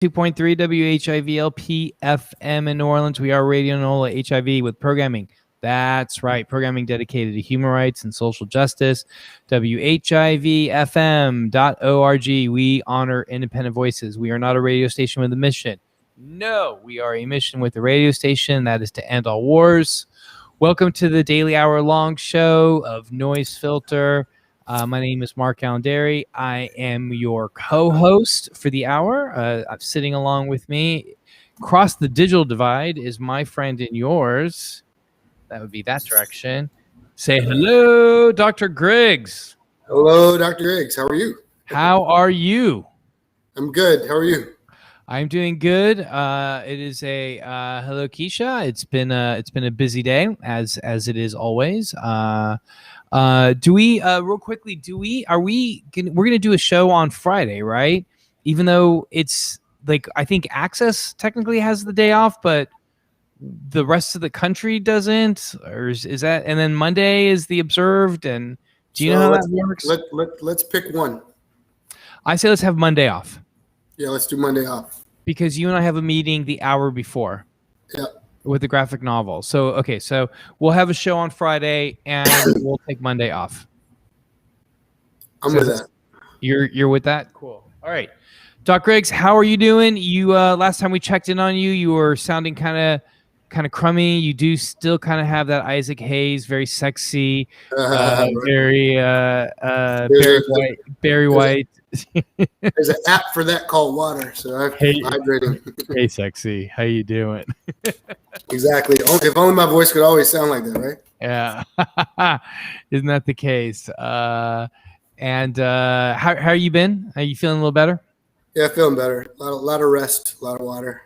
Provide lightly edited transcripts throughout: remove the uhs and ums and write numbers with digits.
2.3 WHIVLP FM in New Orleans. We are Radio NOLA HIV with programming. That's right, programming dedicated to human rights and social justice. WHIVFM.org. We honor independent voices. We are not a radio station with a mission. No, we are a mission with a radio station. That is to end all wars. Welcome to the daily hour-long show of NoiseFilter. My name is Mark Alendary. I am your co-host for the hour. I'm sitting along with me. Across the digital divide is my friend and yours. That would be that direction. Say hello, Dr. Griggs. Hello, Dr. Griggs. How are you? How are you? I'm good. How are you? I'm doing good. It is a hello, Keisha. It's been a busy day as it is always. Do we real quickly? We're gonna do a show on Friday, right? Even though it's like I think Access technically has the day off, but the rest of the country doesn't, or is that? And then Monday is the observed. And do you know how that works? Let's pick one. I say let's have Monday off. Yeah, let's do Monday off. Because you and I have a meeting the hour before. Yeah. With the graphic novel. So we'll have a show on Friday and we'll take Monday off. I'm with that. You're with that? Cool. All right. Doc Griggs, how are you doing? You last time we checked in on you, you were sounding kind of crummy. You do still kind of have that Isaac Hayes, very sexy, very white. There's an app for that called water, so I'm hydrating. Hey, sexy, how you doing? Exactly. If only my voice could always sound like that, right? Yeah, isn't that the case? And how you been? Are you feeling a little better? Yeah, feeling better. A lot of rest, a lot of water.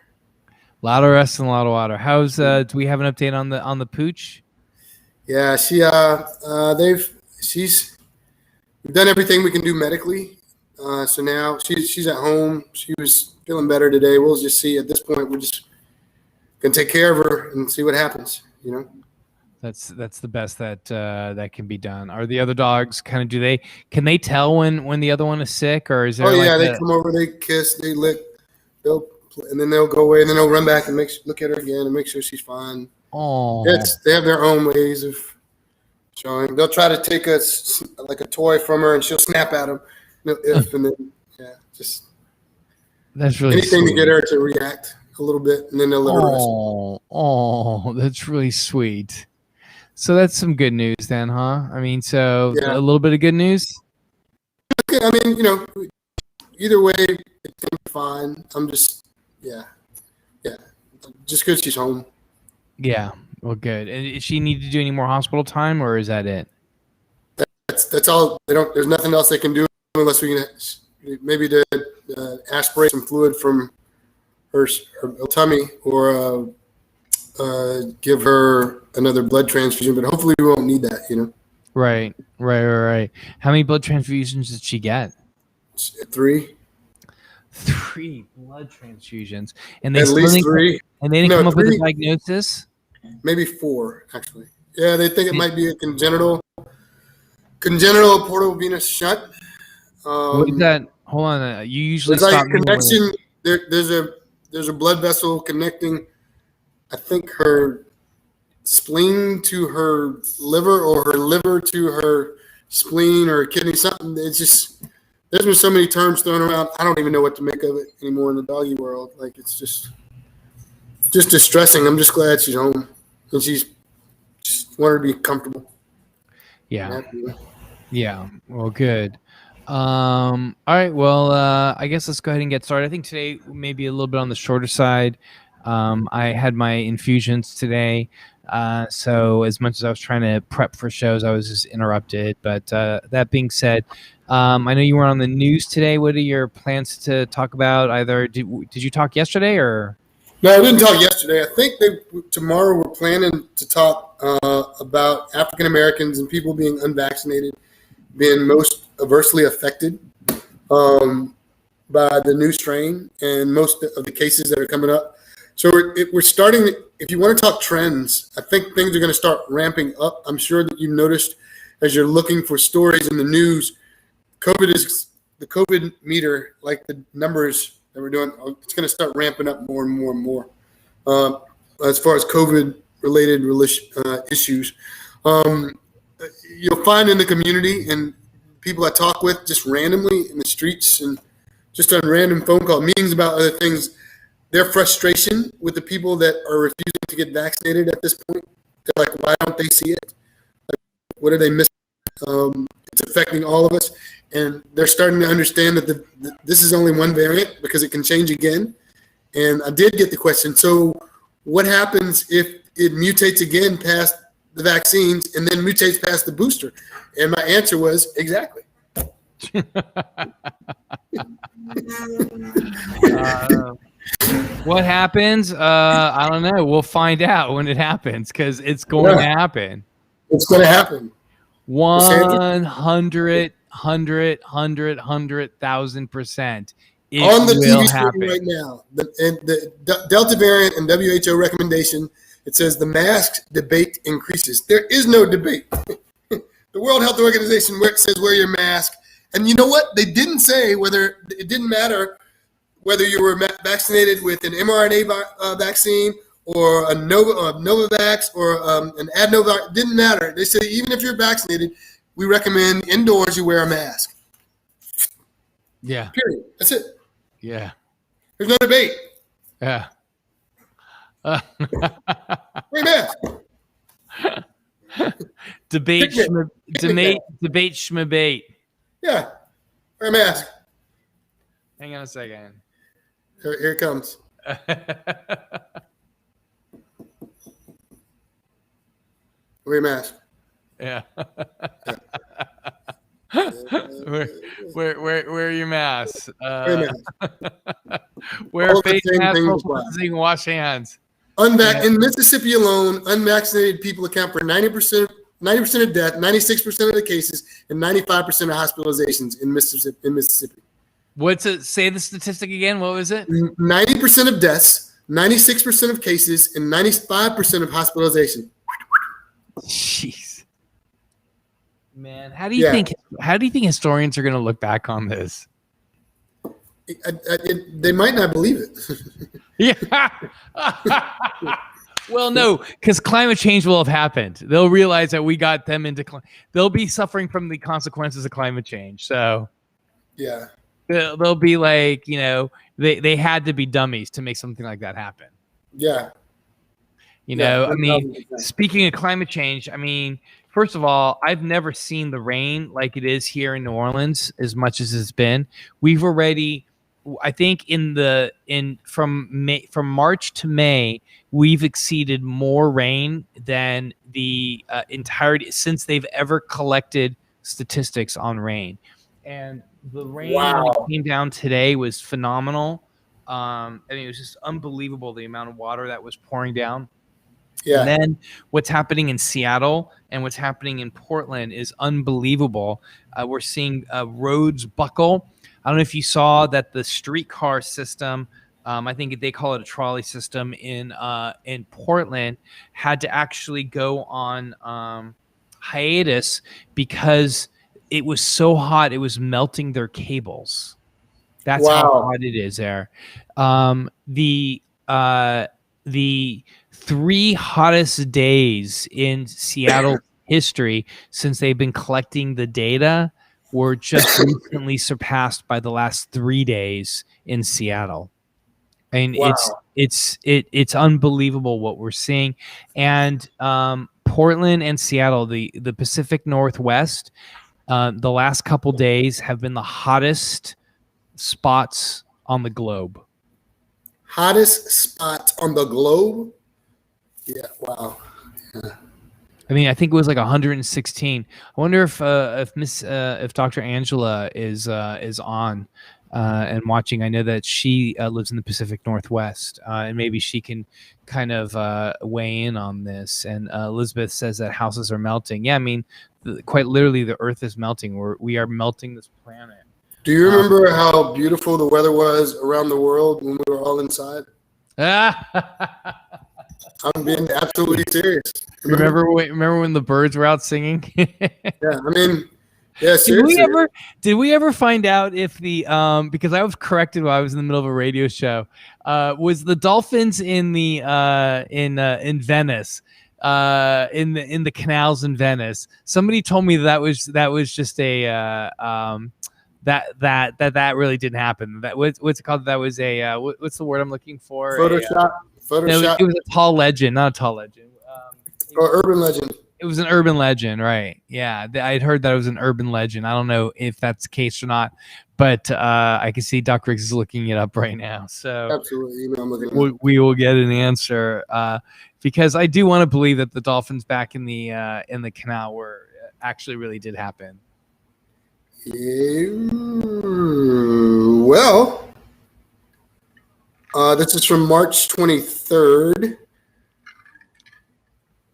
A lot of rest and a lot of water. How's do we have an update on the pooch? Yeah, she's we've done everything we can do medically. So now she's at home. She was feeling better today. We'll just see. At this point, we're just gonna take care of her and see what happens. You know, that's the best that can be done. Are the other dogs can they tell when the other one is sick, or is there? Oh yeah, they come over, they kiss, they lick, and then they'll go away, and then they'll run back and look at her again and make sure she's fine. Oh, they have their own ways of showing. They'll try to take a toy from her, and she'll snap at them. And then just that's really anything sweet. to get her to react a little bit, and then they'll let her rest. Oh, that's really sweet. So that's some good news then, huh? I mean, a little bit of good news. Okay, I mean, either way, it's gonna be fine. I'm just, just because she's home. Yeah, well, good. And does she need to do any more hospital time, or is that it? That's all. There's nothing else they can do unless we can maybe to aspirate some fluid from her tummy or give her another blood transfusion. But hopefully we won't need that. Right. How many blood transfusions did she get? 3. 3 blood transfusions, and they at least 3. And they didn't come up with a diagnosis. Maybe 4, actually. Yeah, they think it might be a congenital portal venous shunt. What is that? Hold on. You usually it's like a connection. There's a blood vessel connecting, I think, her spleen to her liver, or her liver to her spleen or kidney. Something. It's just there's been so many terms thrown around. I don't even know what to make of it anymore in the doggy world. Like, it's just distressing. I'm just glad she's home and she's just want her to be comfortable. Yeah. Yeah. Well, good. All right. Well, I guess let's go ahead and get started. I think today may be a little bit on the shorter side. I had my infusions today. So as much as I was trying to prep for shows, I was just interrupted. But that being said, I know you were on the news today. What are your plans to talk about? Either did you talk yesterday or? No, I didn't talk yesterday. I think tomorrow we're planning to talk about African Americans and people being unvaccinated being most adversely affected by the new strain and most of the cases that are coming up. So we're starting. If you want to talk trends, I think things are going to start ramping up. I'm sure that you've noticed as you're looking for stories in the news, the COVID meter, like the numbers that we're doing. It's going to start ramping up more and more and more. As far as COVID-related issues, you'll find in the community and people I talk with just randomly in the streets and just on random phone call meetings about other things, their frustration with the people that are refusing to get vaccinated at this point. They're like, why don't they see it? Like, what are they missing? It's affecting all of us. And they're starting to understand that this is only one variant because it can change again. And I did get the question, so what happens if it mutates again past the vaccines and then mutates past the booster? And my answer was, exactly. What happens? I don't know. We'll find out when it happens because it's going to happen. It's going to happen. 100,000%. On the TV screen right now, the Delta variant and WHO recommendation, it says the mask debate increases. There is no debate. The World Health Organization says wear your mask. And you know what? They didn't say whether it didn't matter whether you were vaccinated with an mRNA vaccine or a Novavax or an adenovirus. It didn't matter. They say even if you're vaccinated, we recommend indoors you wear a mask. Yeah. Period. That's it. Yeah. There's no debate. Yeah. Wear a mask. Debate schmabate. Yeah. Wear a mask. Hang on a second. Here it comes. Wear a mask. Yeah. Wear your mask. Wear a face mask, wash hands. In Mississippi alone, unvaccinated people account for 90% of death, 96% of the cases, and 95% of hospitalizations in Mississippi. What's it? Say the statistic again. What was it? 90% of deaths, 96% of cases, and 95% of hospitalization. Jeez, man, how do you think historians are going to look back on this? They might not believe it. Yeah. Well, no, because climate change will have happened. They'll realize that we got them into. They'll be suffering from the consequences of climate change. So, yeah. They'll be like, they had to be dummies to make something like that happen. Yeah. Speaking of climate change, first of all, I've never seen the rain like it is here in New Orleans as much as it's been. We've already, I think from March to May, we've exceeded more rain than the entirety since they've ever collected statistics on rain. And the rain when it came down today was phenomenal. It was just unbelievable the amount of water that was pouring down. Yeah. And then what's happening in Seattle and what's happening in Portland is unbelievable. We're seeing roads buckle. I don't know if you saw that the streetcar system, I think they call it a trolley system in Portland, had to actually go on hiatus because it was so hot it was melting their cables. That's how hot it is there. The 3 hottest days in Seattle history since they've been collecting the data were just recently surpassed by the last 3 days in Seattle. And it's unbelievable what we're seeing. And Portland and Seattle, the Pacific Northwest, the last couple days have been the hottest spots on the globe. Hottest spots on the globe? Yeah, wow. Yeah. I think it was like 116. I wonder if Dr. Angela is on and watching. I know that she lives in the Pacific Northwest, and maybe she can kind of weigh in on this. And Elizabeth says that houses are melting. Yeah, quite literally, the Earth is melting. We are melting this planet. Do you remember how beautiful the weather was around the world when we were all inside? I'm being absolutely serious. Remember when the birds were out singing? Yeah, Yeah, seriously. Did we ever find out if the because I was corrected while I was in the middle of a radio show, was the dolphins in the in Venice, in the canals in Venice? Somebody told me that was just a that really didn't happen. That what's it called? That was a what's the word I'm looking for? No, Photoshop, it was a tall legend, not a tall legend. or urban legend. It was an urban legend, right? Yeah, I'd heard that it was an urban legend. I don't know if that's the case or not, but I can see Doc Riggs is looking it up right now. So Absolutely, you know, I'm looking at it. we will get an answer because I do want to believe that the dolphins back in the canal were actually really did happen. Well, this is from March 23rd.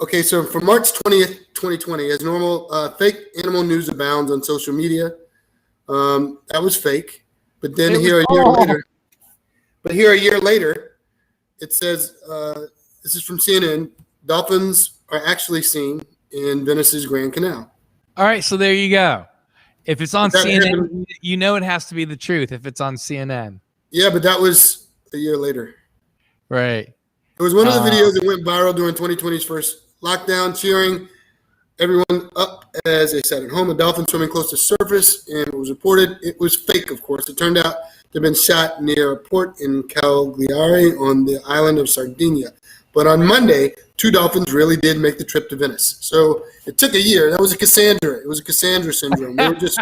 Okay, so from March 20th, 2020, as normal, fake animal news abounds on social media. That was fake. But then here a year later, it says, this is from CNN, dolphins are actually seen in Venice's Grand Canal. All right, so there you go. If it's on CNN, you know it has to be the truth if it's on CNN. Yeah, but that was a year later. Right. It was one of the videos that went viral during 2020's first lockdown, cheering everyone up as they sat at home. A dolphin swimming close to surface, and it was reported it was fake, of course. It turned out to have been shot near a port in Cagliari on the island of Sardinia. But on Monday, 2 dolphins really did make the trip to Venice. So it took a year. That was a Cassandra. It was a Cassandra syndrome. They were just,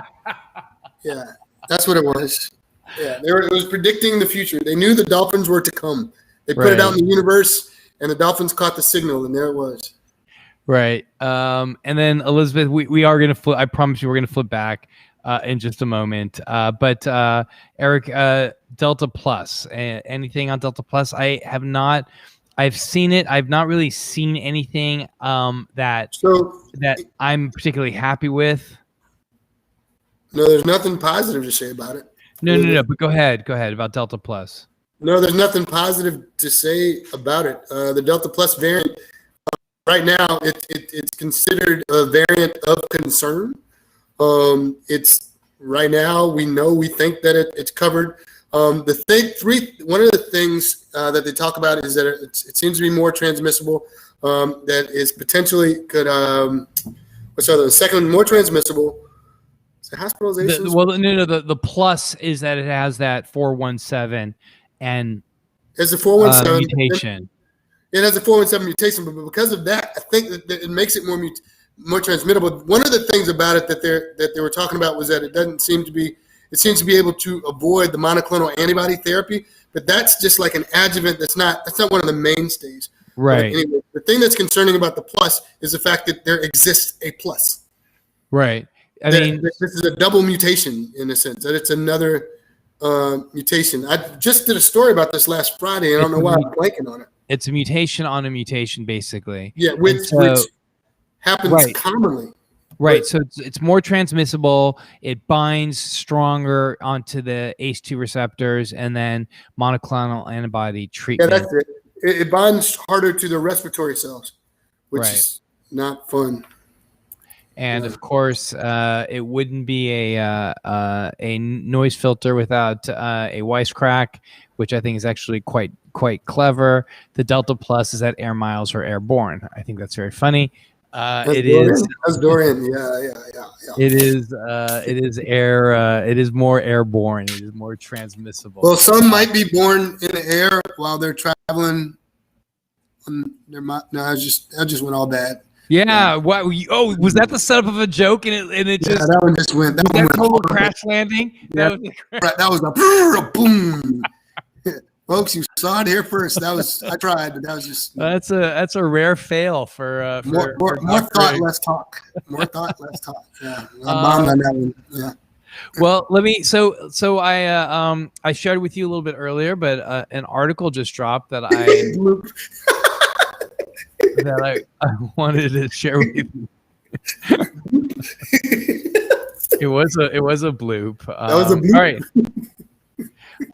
yeah, that's what it was. Yeah, it was predicting the future. They knew the dolphins were to come. They put it out in the universe, and the dolphins caught the signal, and there it was. Right. And then Elizabeth, we are going to flip. I promise you we're going to flip back in just a moment. But Eric, Delta Plus, anything on Delta Plus? I have not. I've seen it. I've not really seen anything that I'm particularly happy with. No, there's nothing positive to say about it. No. But go ahead about Delta Plus. No, there's nothing positive to say about it. The Delta Plus variant. Right now, it's considered a variant of concern. It's right now we think that it's covered. One of the things that they talk about is that it seems to be more transmissible. That is potentially could the second more transmissible. Is it hospitalizations? The plus is that it has that 417 and it's a 417 mutation. It has a 417 mutation, but because of that, I think that it makes it more transmittable. One of the things about it that they were talking about was that it seems to be able to avoid the monoclonal antibody therapy, but that's just like an adjuvant. That's not one of the mainstays. Right. Anyway, the thing that's concerning about the plus is the fact that there exists a plus. Right. This is a double mutation in a sense. That it's another mutation. I just did a story about this last Friday. I don't know why I'm blanking on it. It's a mutation on a mutation, basically. Yeah, which happens commonly. Right. So it's more transmissible. It binds stronger onto the ACE2 receptors, and then monoclonal antibody treatment. Yeah, that's it. It binds harder to the respiratory cells, which is not fun. And of course, it wouldn't be a noise filter without a wisecrack, which I think is actually quite clever. The Delta Plus is that air miles are airborne. I think that's very funny. It is. That's Dorian. Yeah. It is. It is air. It is more airborne. It is more transmissible. Well, some might be born in the air while they're traveling. I just went all bad. Yeah. What? Oh, was that the setup of a joke? And it just that one just went. That was total crash landing. Yeah, that was a boom. Folks, you saw it here first. I tried, but that was just. That's a rare fail for more thought, less talk. More thought, less talk. Yeah, I bombed on that one. Yeah. Well, let me. So I shared with you a little bit earlier, but an article just dropped that I wanted to share with you. It was a bloop. That was a bloop.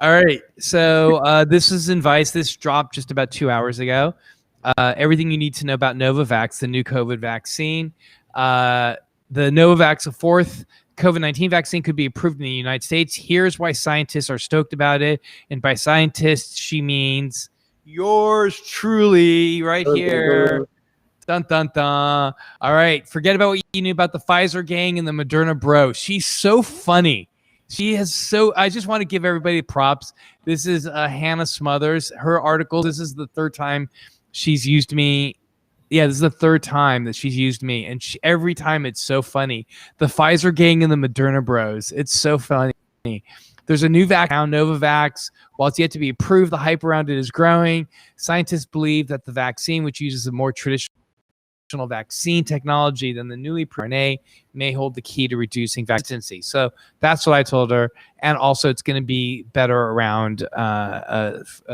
All right. So this is in Vice. This dropped just about 2 hours ago. Everything you need to know about Novavax, the new COVID vaccine. The Novavax, a fourth COVID-19 vaccine could be approved in the United States. Here's why scientists are stoked about it. And by scientists, she means yours truly right here. Dun, dun, dun. All right. Forget about what you knew about the Pfizer gang and the Moderna bro. She's so funny. I just want to give everybody props. This is Hannah Smothers. Her article, this is the third time she's used me. Yeah, this is the third time that she's used me. And every time it's so funny. The Pfizer gang and the Moderna bros. It's so funny. There's a new vaccine, Novavax. While it's yet to be approved, the hype around it is growing. Scientists believe that the vaccine, which uses a more traditional vaccine technology than the newly RNA, may hold the key to reducing vaccine. So that's what I told her, and also it's going to be better around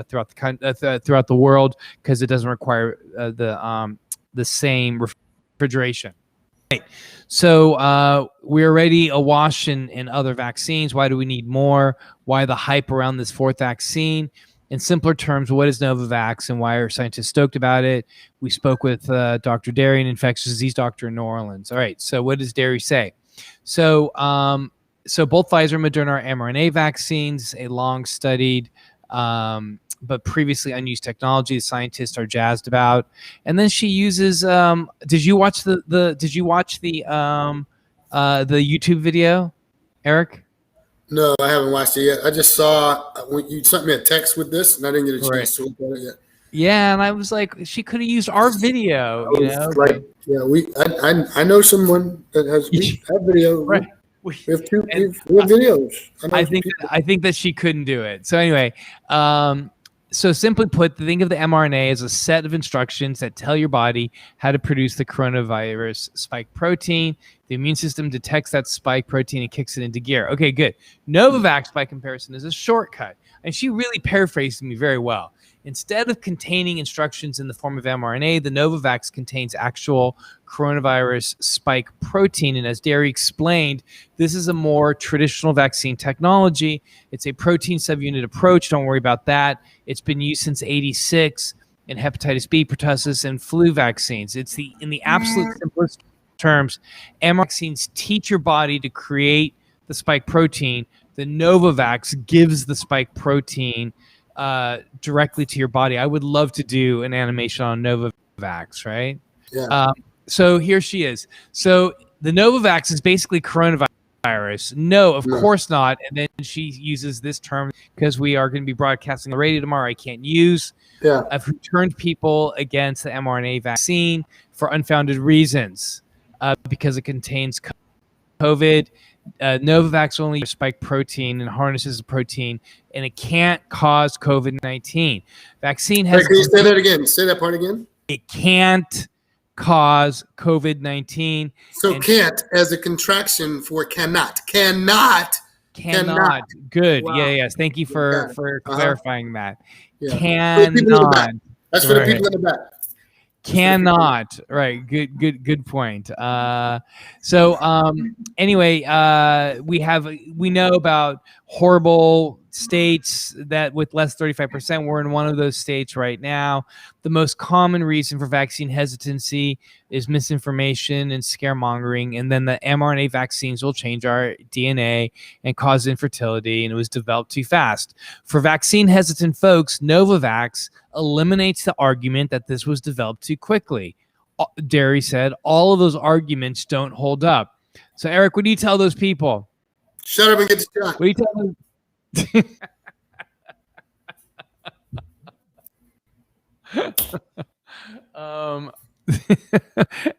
throughout the world because it doesn't require the same refrigeration. Right. So we're already awash in other vaccines. Why do we need more? Why the hype around this fourth vaccine? In simpler terms, what is Novavax and why are scientists stoked about it? We spoke with Dr. Derry, an infectious disease doctor in New Orleans. All right, so what does Derry say? So both Pfizer and Moderna are mRNA vaccines, a long-studied but previously unused technology the scientists are jazzed about. And then she uses. Did you watch the YouTube video, Eric? No, I haven't watched it yet. I just saw when you sent me a text with this, and I didn't get a chance to look at it yet. Yeah, and I was like, she could have used our video. I know someone that has that video. Right. We have videos. I think that she couldn't do it. So anyway, so simply put, think of the mRNA as a set of instructions that tell your body how to produce the coronavirus spike protein. The immune system detects that spike protein and kicks it into gear. Okay, good. Novavax, by comparison, is a shortcut. And she really paraphrased me very well. Instead of containing instructions in the form of mRNA, the Novavax contains actual coronavirus spike protein. And as Derry explained, this is a more traditional vaccine technology. It's a protein subunit approach. Don't worry about that. It's been used since '86 in hepatitis B, pertussis, and flu vaccines. In the absolute simplest terms, mRNA vaccines teach your body to create the spike protein. The Novavax gives the spike protein directly to your body. I would love to do an animation on Novavax, right? Yeah. So here she is. So the Novavax is basically coronavirus. No, of course not. And then she uses this term because we are going to be broadcasting on the radio tomorrow. I can't use. Yeah. I've turned people against the mRNA vaccine for unfounded reasons because it contains COVID. Novavax only spike protein and harnesses a protein, and it can't cause COVID-19. Vaccine has. Can you say that again? Say that part again. It can't cause COVID-19. So can't as a contraction for cannot. Cannot. Good. Wow. Yes. Thank you for clarifying that. Yeah. Cannot. That's for the people in the back. Cannot. Right. Good point. Anyway, we know about horrible states that with less 35%, we're in one of those states right now. The most common reason for vaccine hesitancy is misinformation and scaremongering. And then the mRNA vaccines will change our DNA and cause infertility. And it was developed too fast. For vaccine hesitant folks, Novavax eliminates the argument that this was developed too quickly. Derry said all of those arguments don't hold up. So Eric, what do you tell those people? Shut up and get the shot. What do you tell them?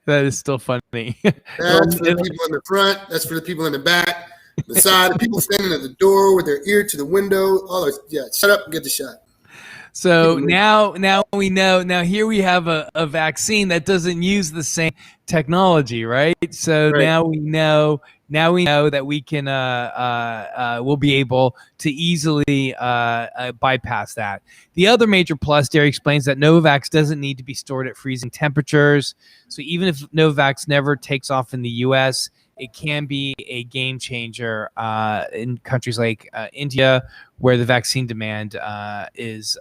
That is still funny. That's for the people in the front. That's for the people in the back, the side, the people standing at the door with their ear to the window. All those, shut up and get the shot. So now we know. Now here we have a vaccine that doesn't use the same technology, right? So now we know that we can we'll be able to easily bypass that. The other major plus, Derry explains, that Novavax doesn't need to be stored at freezing temperatures. So even if Novavax never takes off in the U.S., it can be a game changer in countries like India, where the vaccine demand is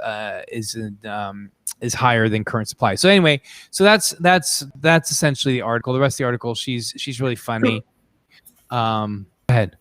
higher than current supply. So anyway, so that's essentially the article. The rest of the article, she's really funny. Go ahead.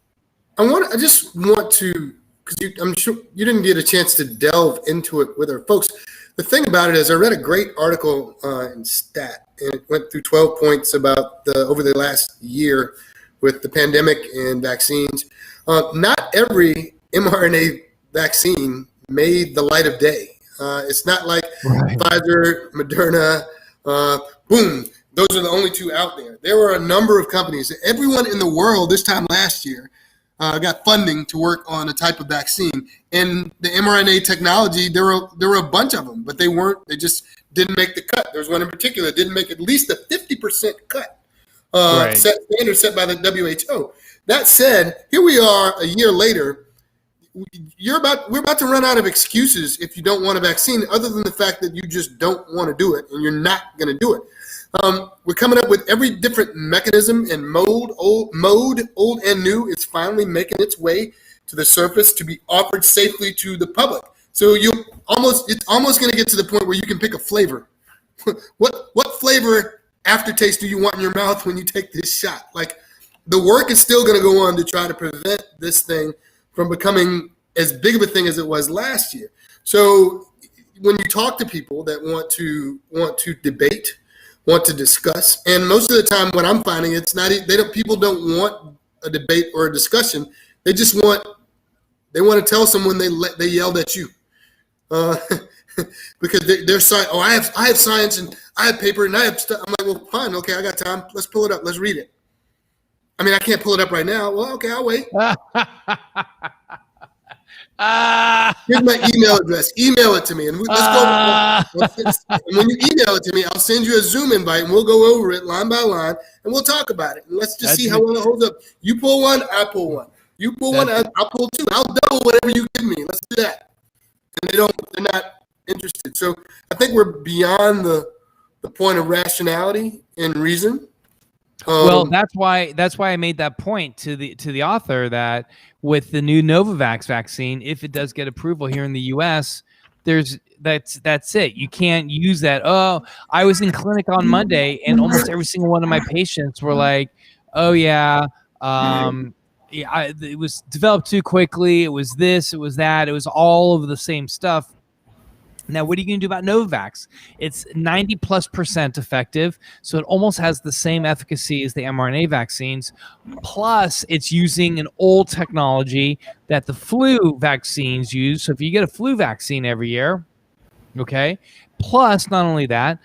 I just want to, because I'm sure you didn't get a chance to delve into it with our folks. The thing about it is, I read a great article in Stat, and it went through 12 points about over the last year with the pandemic and vaccines. Not every mRNA vaccine made the light of day. It's not like Pfizer, Moderna, boom, those are the only two out there. There were a number of companies. Everyone in the world this time last year got funding to work on a type of vaccine. And the mRNA technology, there were a bunch of them, but they just didn't make the cut. There was one in particular that didn't make at least a 50% cut, standard set by the WHO. That said, here we are a year later. We're about to run out of excuses if you don't want a vaccine, other than the fact that you just don't want to do it and you're not going to do it. We're coming up with every different mechanism and mode, old and new. It's finally making its way to the surface to be offered safely to the public. So it's almost going to get to the point where you can pick a flavor. What flavor aftertaste do you want in your mouth when you take this shot? Like, the work is still going to go on to try to prevent this thing from becoming as big of a thing as it was last year. So when you talk to people that want to debate, want to discuss, and most of the time what I'm finding, it's not, people don't want a debate or a discussion. They just want to tell someone they yelled at you, because they're saying, oh, I have science and I have paper and I have stuff. I'm like, well, fine, okay, I got time. Let's pull it up. Let's read it. I mean, I can't pull it up right now. Well, okay, I'll wait. Here's my email address. Email it to me, and let's go. And when you email it to me, I'll send you a Zoom invite, and we'll go over it line by line, and we'll talk about it. And let's just see how well it holds up. You pull one, I pull one. You pull one, I'll pull two. I'll double whatever you give me. Let's do that. And they're not interested. So I think we're beyond the point of rationality and reason. Well, that's why I made that point to the author that with the new Novavax vaccine, if it does get approval here in the U.S., that's it. You can't use that. Oh, I was in clinic on Monday, and almost every single one of my patients were like, "Oh yeah, it was developed too quickly. It was this, it was that. It was all of the same stuff." Now, what are you going to do about Novavax? It's 90+% effective, so it almost has the same efficacy as the mRNA vaccines. Plus, it's using an old technology that the flu vaccines use. So if you get a flu vaccine every year, okay. Plus, not only that,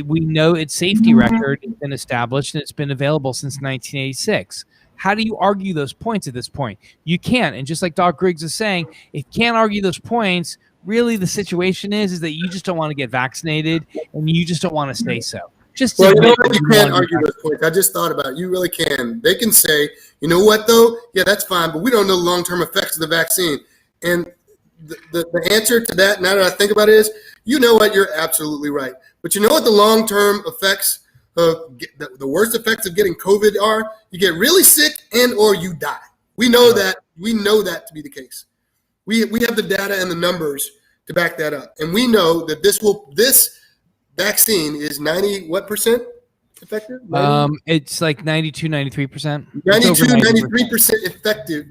we know its safety record has been established and it's been available since 1986. How do you argue those points at this point? You can't. And just like Doc Griggs is saying, if you can't argue those points, really the situation is that you just don't want to get vaccinated and you just don't want to stay so. You can't argue those points. I just thought about it. You really can. They can say, you know what, though? Yeah, that's fine, but we don't know the long-term effects of the vaccine. And the answer to that, now that I think about it, is, you know what, you're absolutely right. But you know what the long-term effects of the worst effects of getting COVID are? You get really sick and or you die. We know that. We know that to be the case. We have the data and the numbers to back that up. And we know that this vaccine is 90% effective? It's like 92, 93%. 93% effective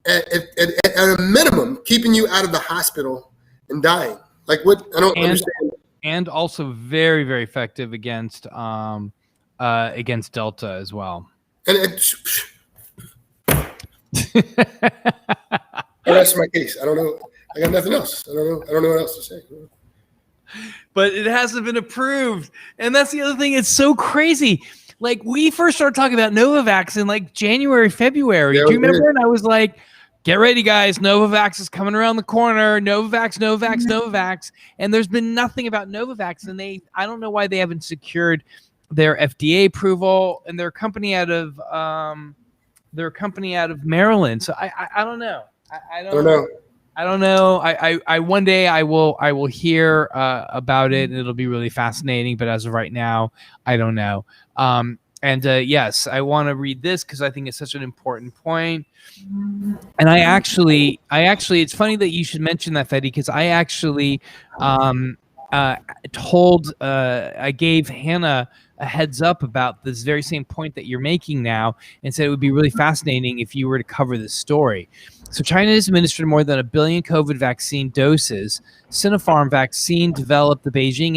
at a minimum, keeping you out of the hospital and dying. Like, what? I don't understand. And also very, very effective against Delta as well. And that's my case. I don't know. I got nothing else. I don't know what else to say. But it hasn't been approved. And that's the other thing. It's so crazy. Like, we first started talking about Novavax in like January, February. Do you remember? And I was like, get ready, guys. Novavax is coming around the corner. Novavax. And there's been nothing about Novavax. And I don't know why they haven't secured their FDA approval. And they're a company out of Maryland. So I don't know. I don't know. I don't know. I one day I will hear about it, and it'll be really fascinating. But as of right now, I don't know. Yes, I want to read this because I think it's such an important point. And I actually, it's funny that you should mention that, Fetty, because I actually I gave Hannah a heads up about this very same point that you're making now, and said it would be really fascinating if you were to cover this story. So China has administered more than 1 billion COVID vaccine doses. Sinopharm vaccine developed with the Beijing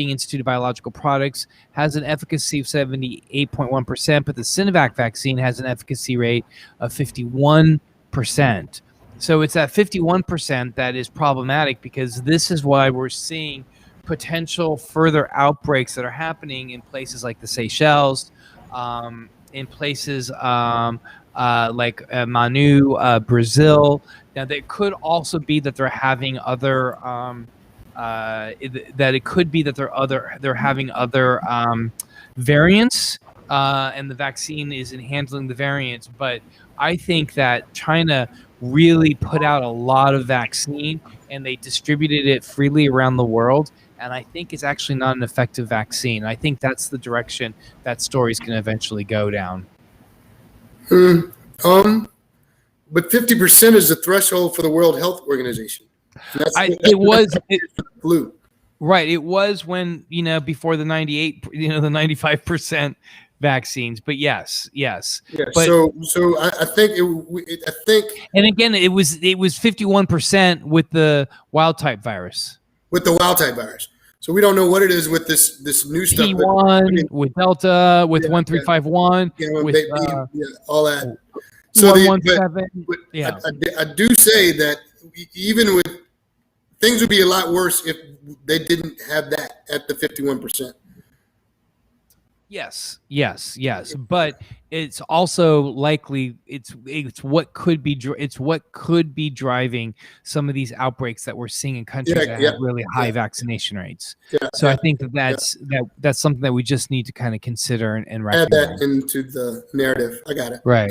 Institute of Biological Products, has an efficacy of 78.1%, but the Sinovac vaccine has an efficacy rate of 51%. So it's that 51% that is problematic, because this is why we're seeing potential further outbreaks that are happening in places like the Seychelles, in places like Manu, Brazil. Now, there could also be that they're having other they're having other variants, and the vaccine is in handling the variants. But I think that China really put out a lot of vaccine, and they distributed it freely around the world. And I think it's actually not an effective vaccine. I think that's the direction that story's going to eventually go down. But 50% is the threshold for the World Health Organization. Flu. Right. It was when, before the 98, the 95% vaccines, but yes. Yeah. But, so I think and again, it was 51% with the wild type virus. So we don't know what it is with this new stuff. P1, with Delta, with 1351, with all that. So 117. I do say that even with things would be a lot worse if they didn't have that at the 51%. Yes, but it's also likely it's what could be driving some of these outbreaks that we're seeing in countries that have really high vaccination rates. So I think that's something that we just need to kind of consider and recognize. Add that into the narrative. I got it. Right.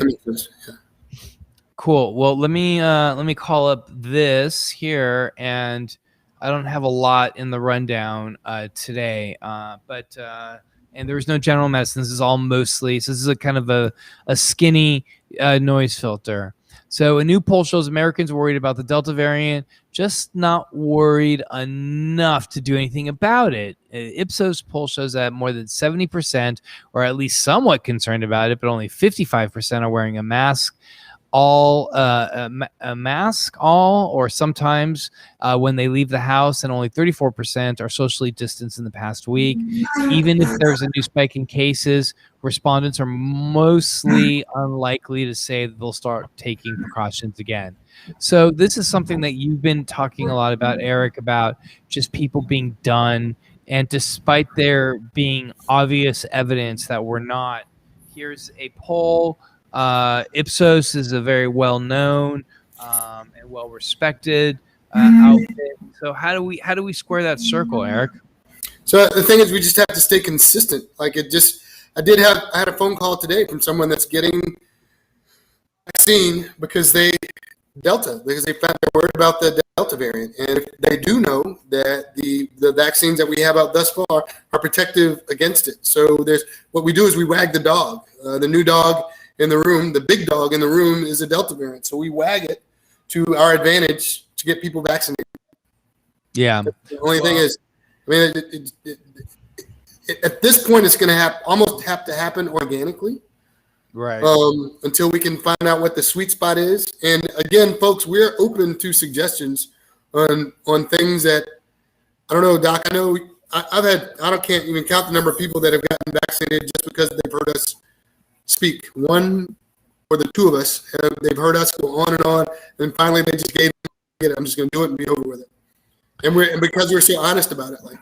Cool. Well, let me call up this here, and I don't have a lot in the rundown today, but. And there's no general medicine. This is all mostly. So this is a kind of a skinny noise filter. So a new poll shows Americans worried about the Delta variant, just not worried enough to do anything about it. Ipsos poll shows that more than 70%, or at least somewhat concerned about it, but only 55% are wearing a mask. A mask or sometimes when they leave the house, and only 34% are socially distanced in the past week. Even if there's a new spike in cases, respondents are mostly unlikely to say that they'll start taking precautions again. So this is something that you've been talking a lot about, Eric, about just people being done. And despite there being obvious evidence that we're not, here's a poll. Ipsos is a very well-known and well-respected outfit. So how do we square that circle, Eric? So the thing is, we just have to stay consistent. Like I had a phone call today from someone that's getting vaccine because they found they're worried about the Delta variant, and they do know that the vaccines that we have out thus far are protective against it. So what we do is we wag the dog. The new dog in the room, the big dog in the room, is a Delta variant. So we wag it to our advantage to get people vaccinated. Yeah. The only thing is, at this point, it's going to almost have to happen organically. Right. Until we can find out what the sweet spot is. And again, folks, we're open to suggestions on things that, I don't know, Doc, I know I can't even count the number of people that have gotten vaccinated just because they've heard us speak. One or the two of us, they've heard us go on, and finally they just gave it. I'm just going to do it and be over with it. And because we're so honest about it, like.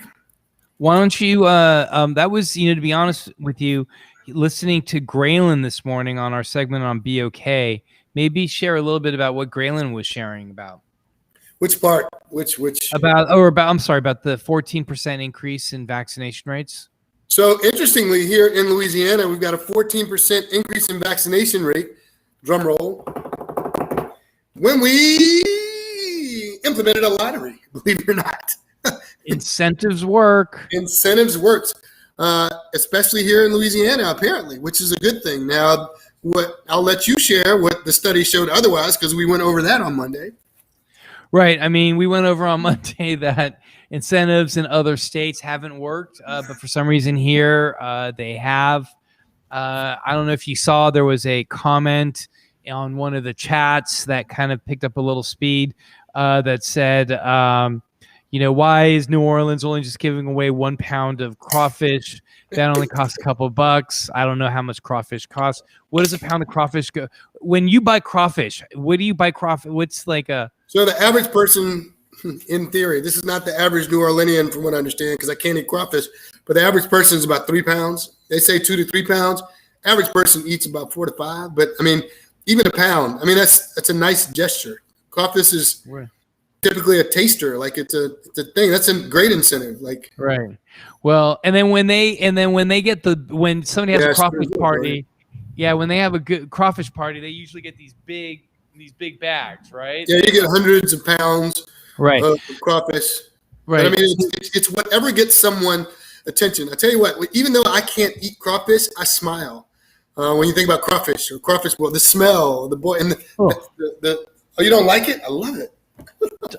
Why don't you? That was, to be honest with you, listening to Graylin this morning on our segment on BOK. Maybe share a little bit about what Graylin was sharing about. Which part? Which? About the 14% increase in vaccination rates. So interestingly, here in Louisiana, we've got a 14% increase in vaccination rate. Drum roll. When we implemented a lottery, believe it or not. Incentives work. Incentives works, especially here in Louisiana, apparently, which is a good thing. Now, I'll let you share what the study showed otherwise, because we went over that on Monday. Right. I mean, we went over on Monday that incentives in other states haven't worked, but for some reason here they have. I don't know if you saw, there was a comment on one of the chats that kind of picked up a little speed that said, why is New Orleans only just giving away 1 pound of crawfish? That only costs a couple of bucks. I don't know how much crawfish costs. What does a pound of crawfish go? When you buy crawfish, what do you buy crawfish? What's like a... So the average person, in theory, this is not the average New Orleanian from what I understand, because I can't eat crawfish, but the average person is about 3 pounds. They say 2 to 3 pounds. Average person eats about 4 to 5. But I mean, even a pound, I mean, that's a nice gesture. Crawfish is typically a taster. Like it's a thing. That's a great incentive. Like, right. Well, and then when when somebody has a crawfish party, when they have a good crawfish party, they usually get these big bags, right? Yeah, you get hundreds of pounds of crawfish. Right. But I mean, it's whatever gets someone attention. I tell you what, even though I can't eat crawfish, I smile when you think about crawfish or crawfish boil. The smell, the boil, and the you don't like it? I love it.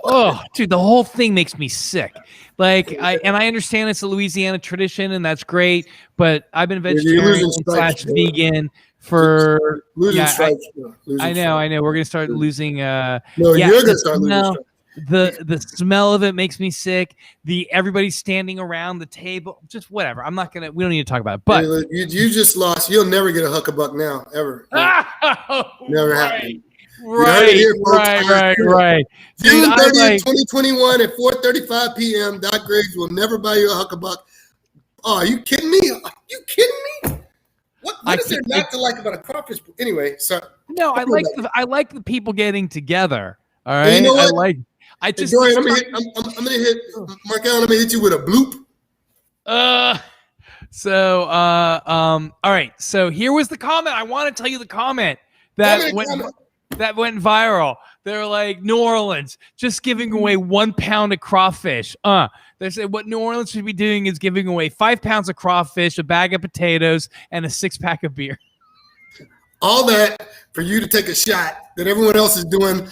Oh, dude, the whole thing makes me sick. Like, I understand it's a Louisiana tradition, and that's great. But I've been vegetarian / vegan for stripes. I know. We're gonna start losing. No, you're gonna start losing stripes. The smell of it makes me sick. Everybody's standing around the table, just whatever. We don't need to talk about it. But you just lost. You'll never get a huckabuck now, ever. Never happen. Right. June 30th, 2021 at 4:35 p.m. Doc Graves will never buy you a huckabuck. Oh, are you kidding me? What is there not to like about a crawfish? Anyway, sorry. No, I like the people getting together. All right. You know what? Dorian, I'm gonna hit Mark Allen. I'm gonna hit you with a bloop. All right. So here was the comment. I want to tell you the comment that went viral. They're like, New Orleans just giving away 1 pound of crawfish. They said what New Orleans should be doing is giving away 5 pounds of crawfish, a bag of potatoes, and a 6-pack of beer. All that for you to take a shot that everyone else is doing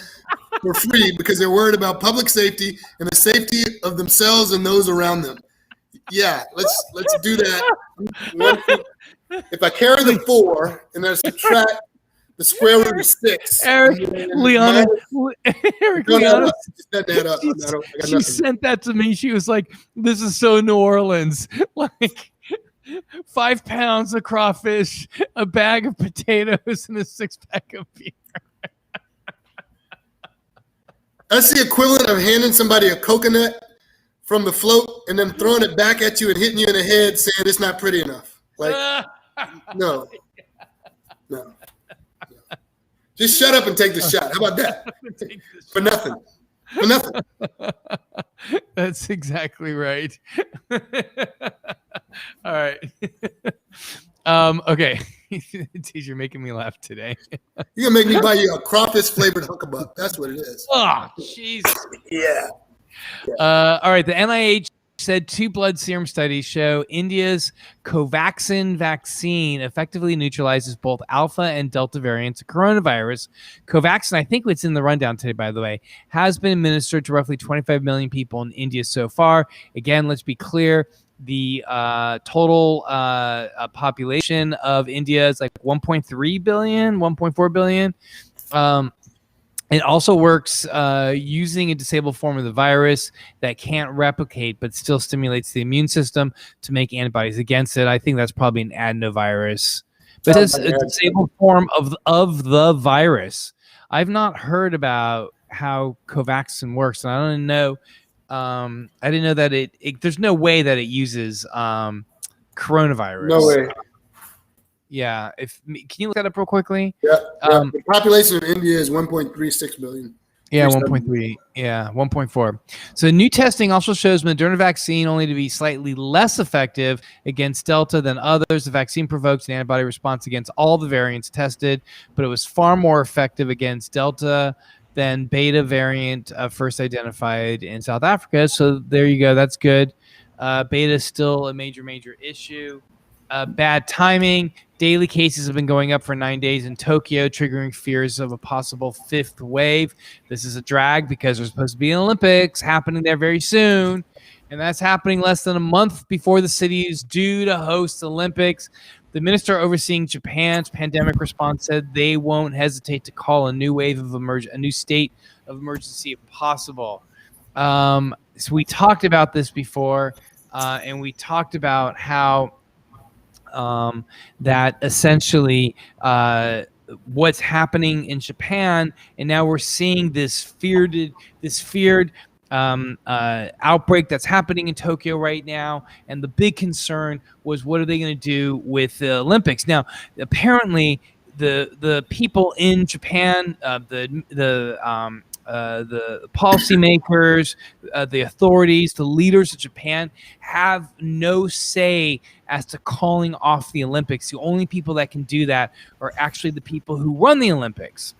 for free because they're worried about public safety and the safety of themselves and those around them. Yeah, let's do that. If I carry the 4 and then subtract the square root of 6. Liana, she she sent that to me. She was like, "This is so New Orleans." Like 5 pounds of crawfish, a bag of potatoes, and a 6-pack of beer. That's the equivalent of handing somebody a coconut from the float and then throwing it back at you and hitting you in the head saying it's not pretty enough. Like, no. Just shut up and take the shot. How about that? For nothing. That's exactly right. All right. Okay. You're making me laugh today. You're going to make me buy you a crawfish flavored huckabuck. That's what it is. Oh, Jesus. Yeah. All right. The NIH said 2 blood serum studies show India's Covaxin vaccine effectively neutralizes both alpha and delta variants of coronavirus. Covaxin, I think what's in the rundown today, by the way, has been administered to roughly 25 million people in India so far. Again, let's be clear. The total population of India is like 1.3 billion, 1.4 billion. It also works using a disabled form of the virus that can't replicate but still stimulates the immune system to make antibodies against it. I think that's probably an adenovirus. But it's a disabled form of the virus. I've not heard about how Covaxin works, and I don't know. I didn't know that there's no way that it uses coronavirus. No way. Yeah. Can you look that up real quickly? Yeah. The population of India is 1.36 billion. Yeah, 1.3. Yeah, 1.4. So new testing also shows Moderna vaccine only to be slightly less effective against Delta than others. The vaccine provokes an antibody response against all the variants tested, but it was far more effective against Delta than Beta variant first identified in South Africa. So there you go. That's good. Beta is still a major issue. Bad timing. Daily cases have been going up for 9 days in Tokyo, triggering fears of a possible fifth wave. This is a drag because there's supposed to be an Olympics happening there very soon. And that's happening less than a month before the city is due to host the Olympics. The minister overseeing Japan's pandemic response said they won't hesitate to call a new wave of a new state of emergency if possible. So we talked about this before, and we talked about how that essentially what's happening in Japan, and now we're seeing this feared outbreak that's happening in Tokyo right now. And the big concern was, what are they going to do with the Olympics? Now, apparently, the people in Japan, the policymakers, the authorities, the leaders of Japan have no say as to calling off the Olympics. The only people that can do that are actually the people who run the Olympics.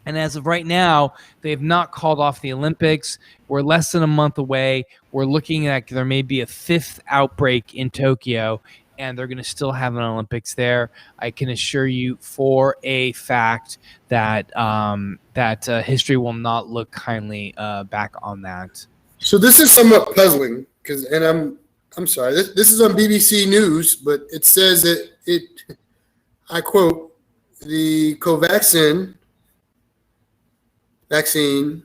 And as of right now, they have not called off the Olympics. We're less than a month away. We're looking at there may be a fifth outbreak in Tokyo, and they're going to still have an Olympics there. I can assure you for a fact that history will not look kindly back on that. So this is somewhat puzzling because, and I'm sorry, this is on BBC News, but it says that I quote, the Covaxin vaccine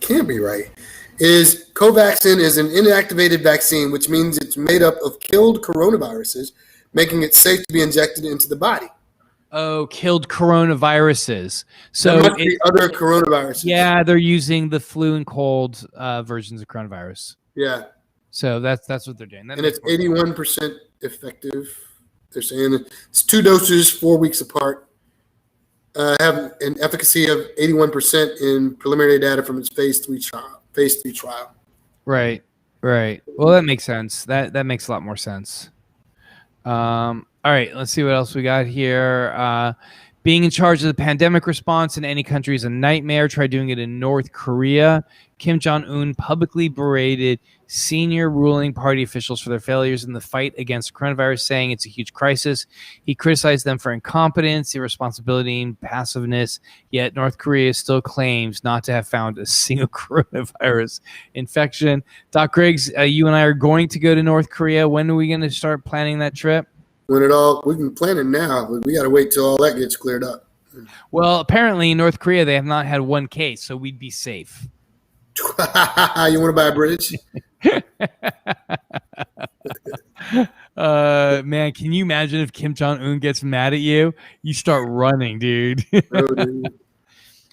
can't be right. Covaxin is an inactivated vaccine, which means it's made up of killed coronaviruses, making it safe to be injected into the body. Oh, killed coronaviruses. So there must be other coronaviruses. Yeah, they're using the flu and cold versions of coronavirus. Yeah. So that's what they're doing. And it's 81% effective. They're saying it's 2 doses, 4 weeks apart. Have an efficacy of 81% in preliminary data from its phase 3 trial. Right. Well, that makes sense. That makes a lot more sense. All right, let's see what else we got here. Being in charge of the pandemic response in any country is a nightmare. Try doing it in North Korea. Kim Jong-un publicly berated senior ruling party officials for their failures in the fight against coronavirus, saying it's a huge crisis. He criticized them for incompetence, irresponsibility, and passiveness, yet North Korea still claims not to have found a single coronavirus infection. Doc Griggs, you and I are going to go to North Korea. When are we going to start planning that trip? We can plan it now, but we got to wait till all that gets cleared up. Well, apparently in North Korea, they have not had one case, so we'd be safe. You want to buy a bridge? Man, can you imagine if Kim Jong-un gets mad at you? You start running, dude. All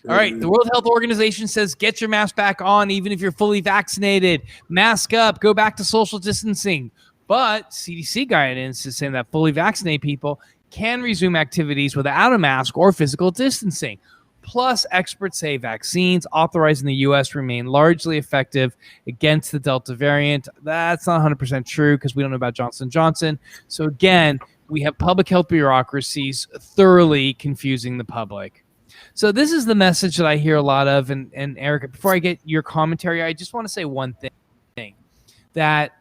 right. The World Health Organization says get your mask back on even if you're fully vaccinated. Mask up. Go back to social distancing. But CDC guidance is saying that fully vaccinated people can resume activities without a mask or physical distancing. Plus, experts say vaccines authorized in the U.S. remain largely effective against the Delta variant. That's not 100% true because we don't know about Johnson & Johnson. So again, we have public health bureaucracies thoroughly confusing the public. So this is the message that I hear a lot of. And Erica, before I get your commentary, I just want to say one thing, that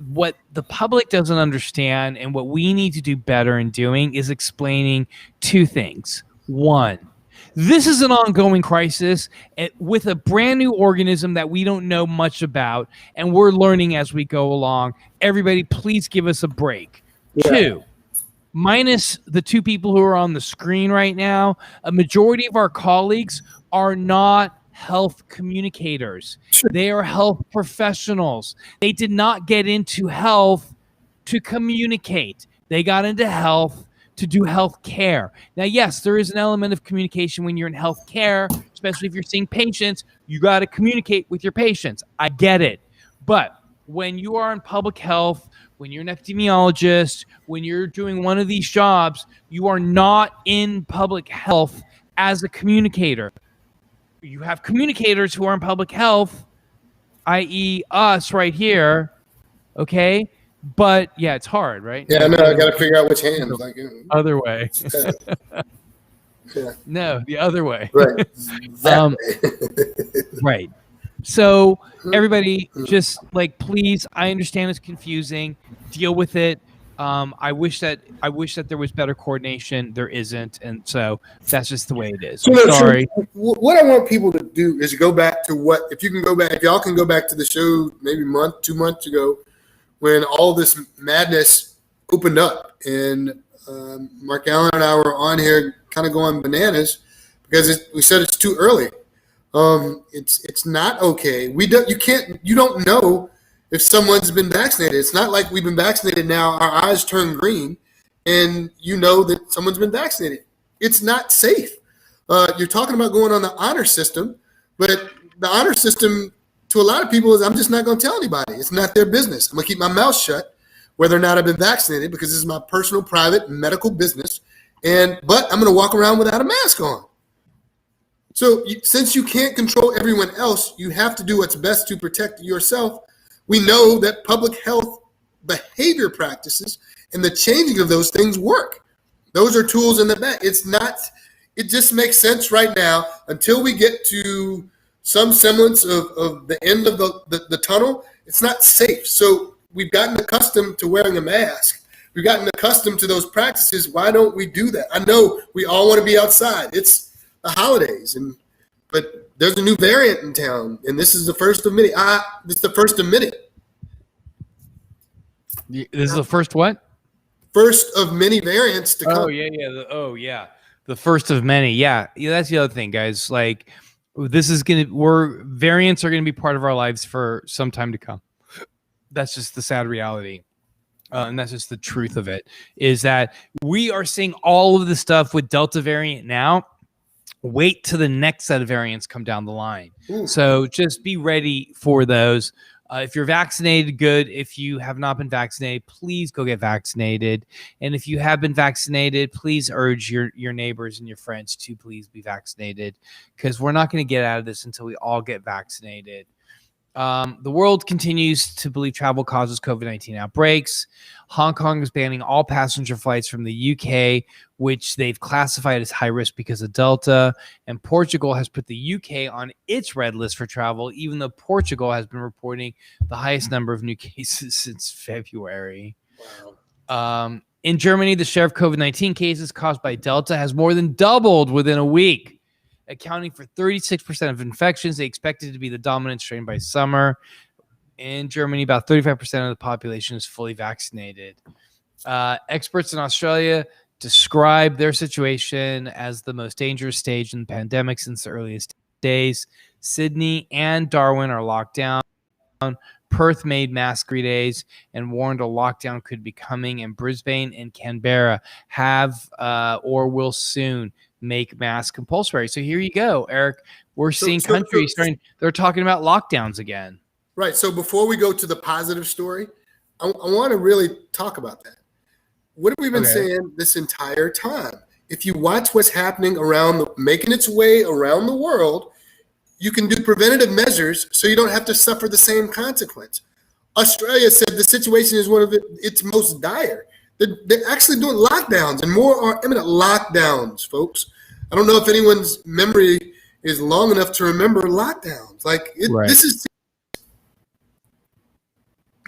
what the public doesn't understand and what we need to do better in doing is explaining two things. One, this is an ongoing crisis with a brand new organism that we don't know much about, and we're learning as we go along. Everybody, please give us a break. Yeah. Two, minus the two people who are on the screen right now, a majority of our colleagues are not health communicators. They are health professionals. They did not get into health to communicate. They got into health to do health care. Now, yes, there is an element of communication when you're in health care, especially if you're seeing patients. You got to communicate with your patients. I get it. But when you are in public health, when you're an epidemiologist, when you're doing one of these jobs, you are not in public health as a communicator. You have communicators who are in public health, i.e. us right here, okay? But, yeah, it's hard, right? Yeah, no, I got to figure out which hand. Other way. Yeah. No, the other way. Right. Right. So, everybody, just, please, I understand it's confusing. Deal with it. I wish that there was better coordination. There isn't, and so that's just the way it is. So, I'm sorry. So what I want people to do is go back to if y'all can go back to the show maybe 2 months ago when all this madness opened up, and Mark Allen and I were on here kind of going bananas because we said it's too early. It's not okay. You don't know if someone's been vaccinated. It's not like we've been vaccinated now, our eyes turn green, and you know that someone's been vaccinated. It's not safe. You're talking about going on the honor system, but the honor system to a lot of people is I'm just not going to tell anybody. It's not their business. I'm going to keep my mouth shut whether or not I've been vaccinated because this is my personal, private, medical business. But I'm going to walk around without a mask on. So since you can't control everyone else, you have to do what's best to protect yourself. We know that public health behavior practices and the changing of those things work. Those are tools in the bag. It just makes sense right now until we get to some semblance of the end of the tunnel. It's not safe. So we've gotten accustomed to wearing a mask. We've gotten accustomed to those practices. Why don't we do that? I know we all want to be outside. It's the holidays, but there's a new variant in town, and this is the first of many. This is the first of many. This is the first what? First of many variants to come. Oh yeah. The first of many. Yeah, that's the other thing, guys. Like, variants are gonna be part of our lives for some time to come. That's just the sad reality. And that's just the truth of it, is that we are seeing all of the stuff with Delta variant now. Wait till the next set of variants come down the line. Ooh. So just be ready for those. If you're vaccinated, good. If you have not been vaccinated, please go get vaccinated. And if you have been vaccinated, please urge your neighbors and your friends to please be vaccinated, because we're not going to get out of this until we all get vaccinated. The world continues to believe travel causes COVID-19 outbreaks. Hong Kong is banning all passenger flights from the UK, which they've classified as high risk because of Delta. And Portugal has put the UK on its red list for travel, even though Portugal has been reporting the highest number of new cases since February. Wow. In Germany, the share of COVID-19 cases caused by Delta has more than doubled within a week, accounting for 36% of infections. They expect it to be the dominant strain by summer. In Germany, about 35% of the population is fully vaccinated. Experts in Australia describe their situation as the most dangerous stage in the pandemic since the earliest days. Sydney and Darwin are locked down. Perth made mask 3 days and warned a lockdown could be coming. And Brisbane and Canberra have or will soon make masks compulsory. So here you go, Eric. We're seeing countries they're talking about lockdowns again. Right. So before we go to the positive story, I want to really talk about that. What have we been saying this entire time? If you watch what's happening making its way around the world, you can do preventative measures so you don't have to suffer the same consequence. Australia said the situation is one of its most dire. They're actually doing lockdowns, and more are imminent lockdowns, folks. I don't know if anyone's memory is long enough to remember lockdowns. This is.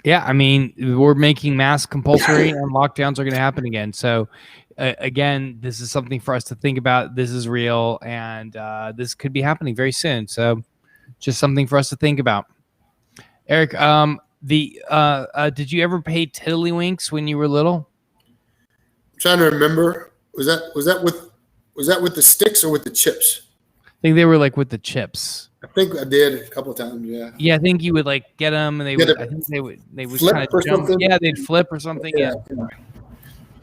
Yeah, I mean, we're making masks compulsory, and lockdowns are going to happen again. So, again, this is something for us to think about. This is real, and this could be happening very soon. So, just something for us to think about. Eric, did you ever pay tiddlywinks when you were little? I'm trying to remember. Was that with the sticks or with the chips? I think they were like with the chips. I think I did a couple of times. Yeah. Yeah, I think you would like get them, and they would kind of jump. Yeah, they'd flip or something. Yeah.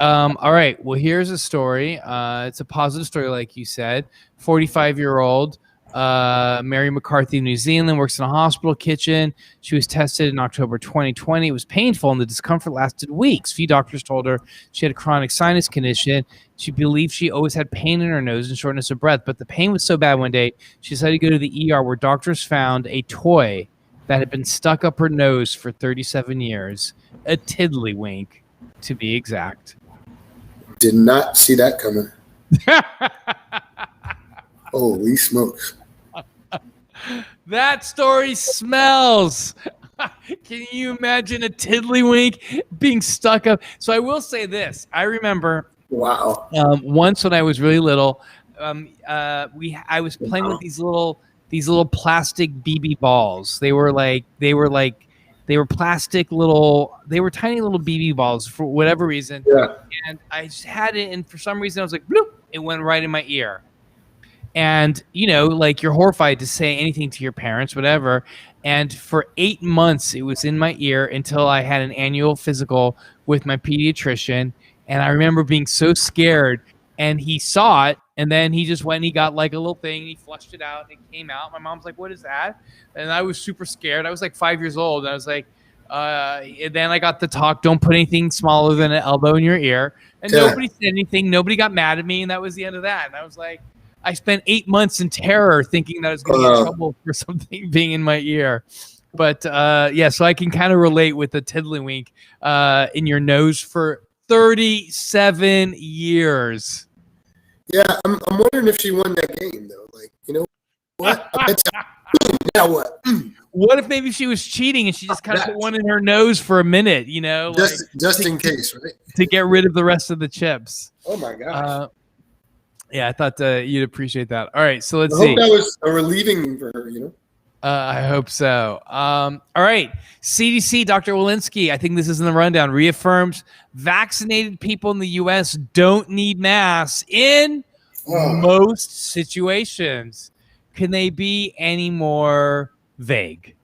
All right. Well, here's a story. It's a positive story, like you said. 45-year-old Mary McCarthy, New Zealand, works in a hospital kitchen. She was tested in October 2020. It was painful, and the discomfort lasted weeks. Few doctors told her she had a chronic sinus condition. She believed she always had pain in her nose and shortness of breath, but the pain was so bad one day, she decided to go to the ER, where doctors found a toy that had been stuck up her nose for 37 years, a tiddlywink, to be exact. Did not see that coming. Holy smokes. That story smells. Can you imagine a tiddlywink being stuck up? So I will say this. I remember Wow. once when I was really little, I was playing with these little plastic BB balls. They were plastic little. They were tiny little BB balls for whatever reason. Yeah. And I just had it, and for some reason I was like, bloop, it went right in my ear. And like you're horrified to say anything to your parents, whatever. And for 8 months it was in my ear until I had an annual physical with my pediatrician. And I remember being so scared, and he saw it, and then he just went and he got like a little thing and he flushed it out and it came out. My mom's like, what is that? And I was super scared. I was like 5 years old, and I was like, and then I got the talk, don't put anything smaller than an elbow in your ear. And nobody said anything. Nobody got mad at me, and that was the end of that. And I was like, I spent 8 months in terror thinking that I was going to get in trouble for something being in my ear. But so I can kind of relate with the tiddlywink in your nose for 37 years. Yeah, I'm wondering if she won that game though. Like, what? Now what? What if maybe she was cheating and she just kind of put one in her nose for a minute? Just in case, right? To get rid of the rest of the chips. Oh my gosh. Yeah, I thought you'd appreciate that. All right, so let's see. I hope that was a relieving for her, I hope so. All right, CDC, Dr. Walensky, I think this is in the rundown, reaffirms vaccinated people in the U.S. don't need masks in most situations. Can they be any more vague?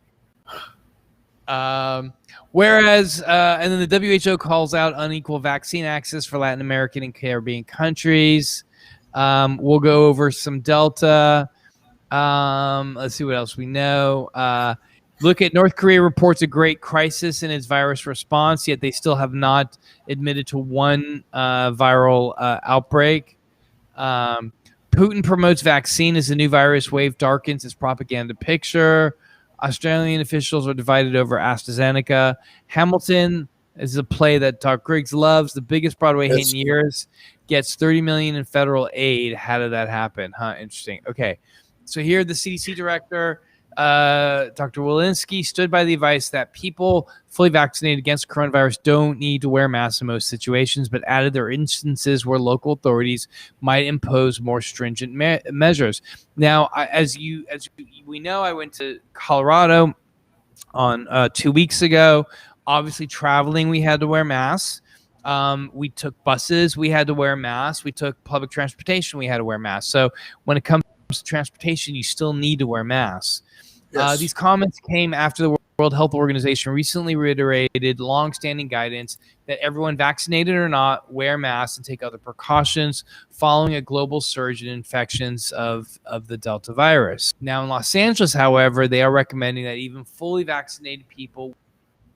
Whereas, and then the WHO calls out unequal vaccine access for Latin American and Caribbean countries. We'll go over some Delta. Let's see what else we know. Look at North Korea reports a great crisis in its virus response, yet they still have not admitted to one viral outbreak. Putin promotes vaccine as the new virus wave darkens his propaganda picture. Australian officials are divided over AstraZeneca. Hamilton is a play that Doc Griggs loves, the biggest Broadway hit in years, gets $30 million in federal aid. How did that happen? Interesting. Okay. So here, the CDC director, Dr. Walensky, stood by the advice that people fully vaccinated against coronavirus don't need to wear masks in most situations, but added there are instances where local authorities might impose more stringent measures. Now, as we know, I went to Colorado on 2 weeks ago. Obviously, traveling, we had to wear masks. We took buses, we had to wear masks. We took public transportation, we had to wear masks. So when it comes to transportation, you still need to wear masks. Yes. These comments came after the World Health Organization recently reiterated longstanding guidance that everyone, vaccinated or not, wear masks and take other precautions following a global surge in infections of the Delta virus. Now in Los Angeles, however, they are recommending that even fully vaccinated people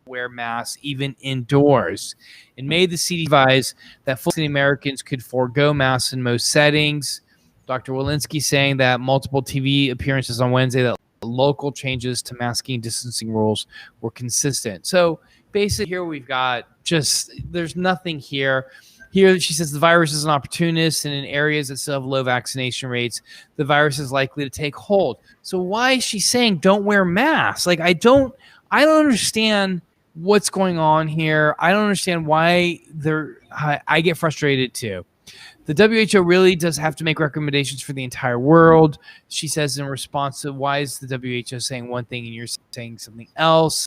wear masks even indoors. In May, the CDC advised that fully Americans could forego masks in most settings. Dr. Walensky saying that multiple TV appearances on Wednesday that local changes to masking and distancing rules were consistent. So basically here we've got there's nothing here. Here she says the virus is an opportunist, and in areas that still have low vaccination rates, the virus is likely to take hold. So why is she saying don't wear masks? Like I don't understand what's going on here. I don't understand why I get frustrated too. The WHO really does have to make recommendations for the entire world. She says in response to why is the WHO saying one thing and you're saying something else.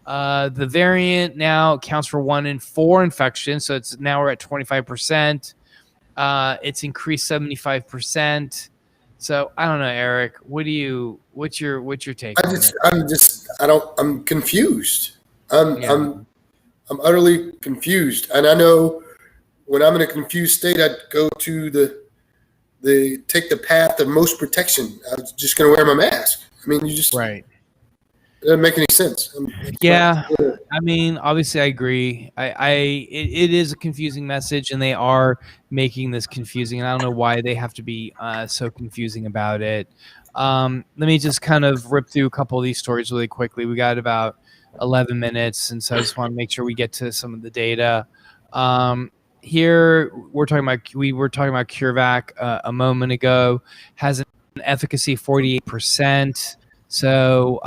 The variant now accounts for 1 in 4 infections, so now we're at 25%. It's increased 75%. So I don't know, Eric. What's your take? I'm confused. I'm utterly confused, and I know when I'm in a confused state, I'd go to take the path of most protection. I was just going to wear my mask. I mean, right. It doesn't make any sense. I mean, obviously I agree. It is a confusing message, and they are making this confusing, and I don't know why they have to be so confusing about it. Let me just kind of rip through a couple of these stories really quickly. We got about 11 minutes, and so I just want to make sure we get to some of the data. Here we were talking about CureVac a moment ago, has an efficacy of 48%. So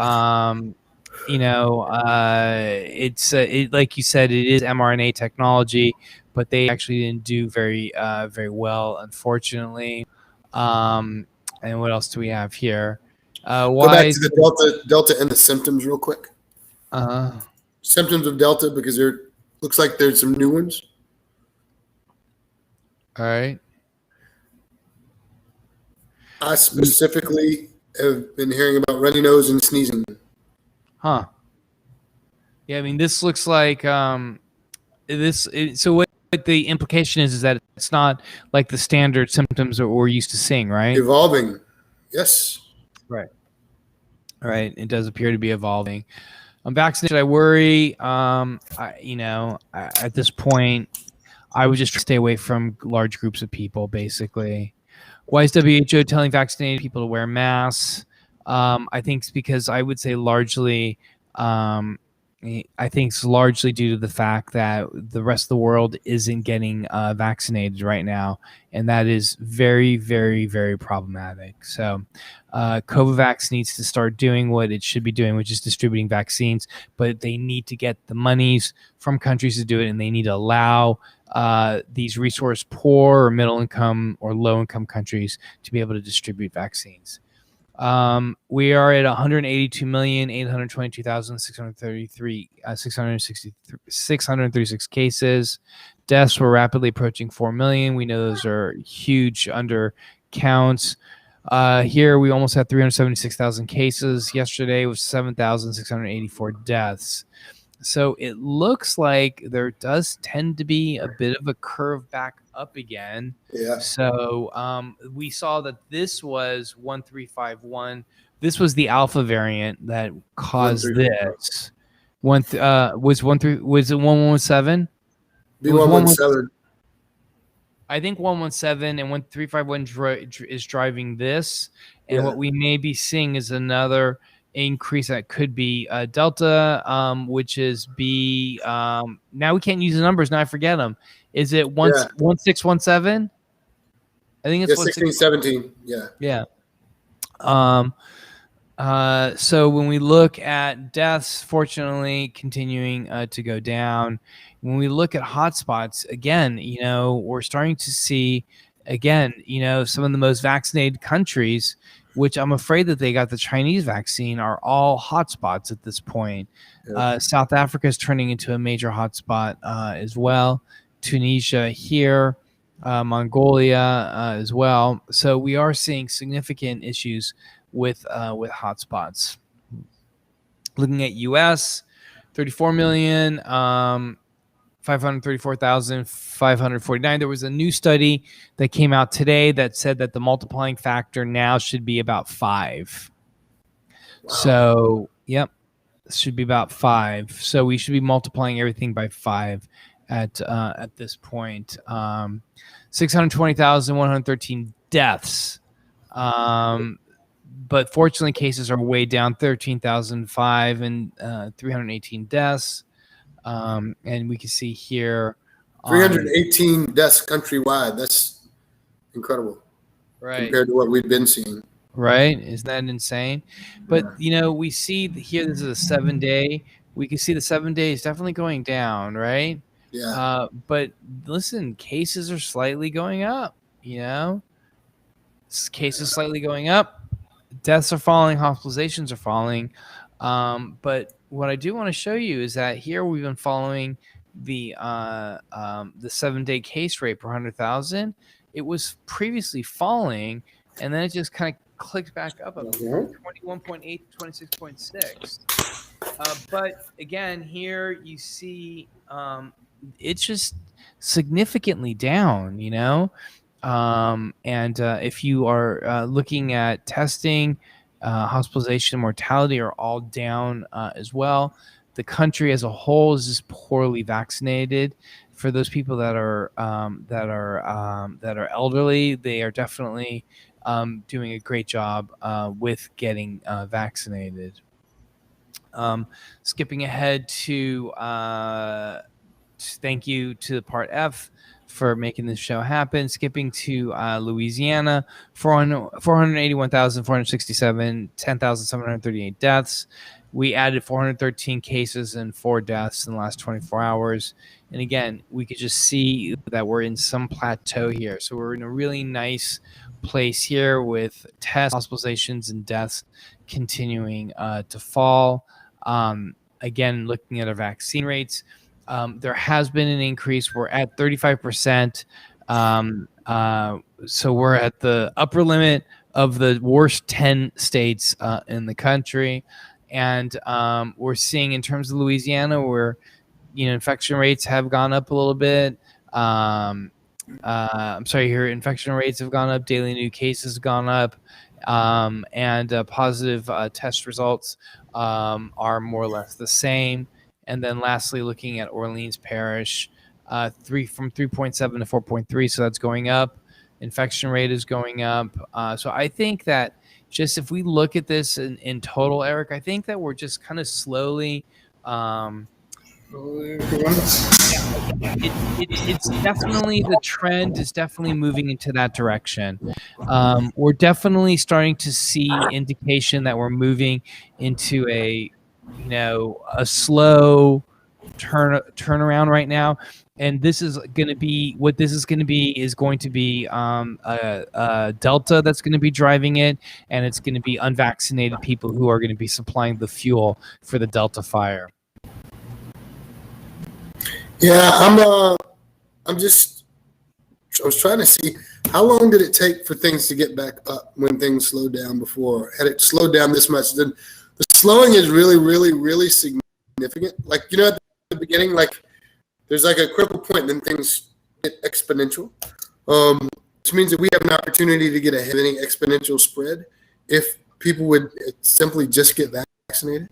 it's like you said, it is mRNA technology, but they actually didn't do very well, unfortunately. And what else do we have here? Go Why back to is the Delta and the symptoms real quick. uh, Symptoms of Delta, because there looks like there's some new ones. all right? I specifically have been hearing about runny nose and sneezing. Huh? Yeah, I mean, this looks like so what the implication is that it's not like the standard symptoms that we're used to seeing, right? Evolving. Yes. Right. All right. It does appear to be evolving. I'm vaccinated. I worry. At this point, I would just stay away from large groups of people, basically. Why is WHO telling vaccinated people to wear masks? I think it's because I would say largely, I think it's largely due to the fact that the rest of the world isn't getting vaccinated right now, and that is very, very, very problematic. So, Covovax needs to start doing what it should be doing, which is distributing vaccines, but they need to get the monies from countries to do it, and they need to allow these resource poor or middle income or low income countries to be able to distribute vaccines. We are at 636 cases. Deaths were rapidly approaching 4 million. We know those are huge under counts. Here we almost had 376,000 cases. Yesterday was 7,684 deaths. So it looks like there does tend to be a bit of a curve back up again. Yeah. So we saw that this was 1351. This was the alpha variant that caused this. Was it 117? It was 117. I think 117 and 1351 is driving this. And Yeah. what we may be seeing is another increase that could be Delta, which is B. Now we can't use the numbers. Now I forget them. Is it 1617? I think it's 1617. Yeah. Yeah. So when we look at deaths, fortunately, continuing to go down. When we look at hotspots, again, we're starting to see, again, some of the most vaccinated countries, which I'm afraid that they got the Chinese vaccine, are all hotspots at this point. Yeah. South Africa is turning into a major hotspot as well. Tunisia here. Mongolia as well. So we are seeing significant issues with hotspots. Looking at U.S., 34 million, 534,549. There was a new study that came out today that said that the multiplying factor now should be about 5. Wow. So, yep, should be about 5. So we should be multiplying everything by 5 at this point. 620,113 deaths. But fortunately, cases are way down, 13,005 and 318 deaths. And we can see here 318 deaths countrywide. That's incredible, right, compared to what we've been seeing. Right? Isn't that insane? But, we see here, this is a 7-day. We can see the 7 days definitely going down, right? Yeah. But listen, cases are slightly going up, Cases slightly going up. Deaths are falling, hospitalizations are falling. But what I do want to show you is that here we've been following the 7-day case rate per 100,000. It was previously falling, and then it just kind of clicked back up 21.8 to 26.6. But again, here you see it's just significantly down, and if you are looking at testing, hospitalization, mortality are all down as well. The country as a whole is just poorly vaccinated. For those people that are elderly, they are definitely doing a great job with getting vaccinated. Skipping ahead to thank you to part F. for making this show happen. Skipping to Louisiana, 481,467, 10,738 deaths. We added 413 cases and 4 deaths in the last 24 hours. And again, we could just see that we're in some plateau here. So we're in a really nice place here with tests, hospitalizations, and deaths continuing to fall. Again, looking at our vaccine rates, there has been an increase. We're at 35%. So we're at the upper limit of the worst 10 states in the country. And we're seeing in terms of Louisiana where, infection rates have gone up a little bit. I'm sorry, here infection rates have gone up, daily new cases have gone up, and positive test results are more or less the same. And then lastly, looking at Orleans Parish, from 3.7 to 4.3, so that's going up. Infection rate is going up. So I think that just if we look at this in total, Eric, I think that we're just kind of slowly it's definitely, the trend is definitely moving into that direction. We're definitely starting to see indication that we're moving into a slow turnaround right now. And this is going to be a Delta that's going to be driving it, and it's going to be unvaccinated people who are going to be supplying the fuel for the Delta fire. Yeah, I was trying to see how long did it take for things to get back up when things slowed down before. Had it slowed down this much, then the slowing is really, really, really significant. Like, at the beginning, like there's like a critical point, then things get exponential, which means that we have an opportunity to get ahead of any exponential spread if people would simply just get vaccinated.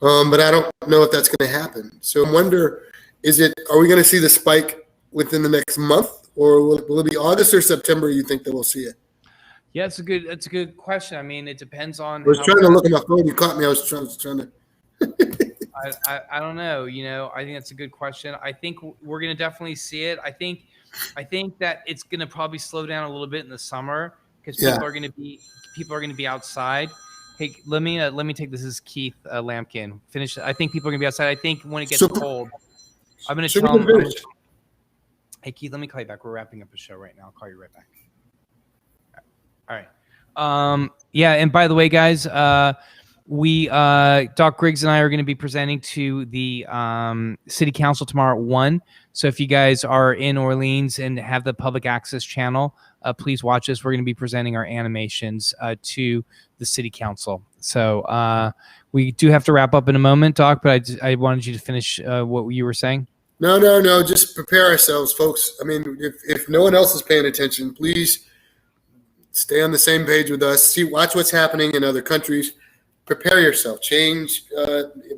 But I don't know if that's going to happen. So I wonder, are we going to see the spike within the next month, or will it be August or September you think that we'll see it? Yeah, that's a good question. I mean, it depends on. I was trying to look at my phone. You caught me. I was trying to. I don't know. I think that's a good question. I think we're going to definitely see it. I think that it's going to probably slow down a little bit in the summer because people are going to be outside. Hey, let me take this. This is Keith Lampkin. Finish. I think people are going to be outside. I think when it gets cold, I'm going to tell them. Hey, Keith, let me call you back. We're wrapping up the show right now. I'll call you right back. All right. Yeah, and by the way, guys, we Doc Griggs and I are going to be presenting to the City Council tomorrow at 1. So if you guys are in Orleans and have the public access channel, please watch us. We're going to be presenting our animations to the City Council. So we do have to wrap up in a moment, Doc, but I wanted you to finish what you were saying. No. Just prepare ourselves, folks. I mean, if no one else is paying attention, please stay on the same page with us. Watch what's happening in other countries. Prepare yourself. Change,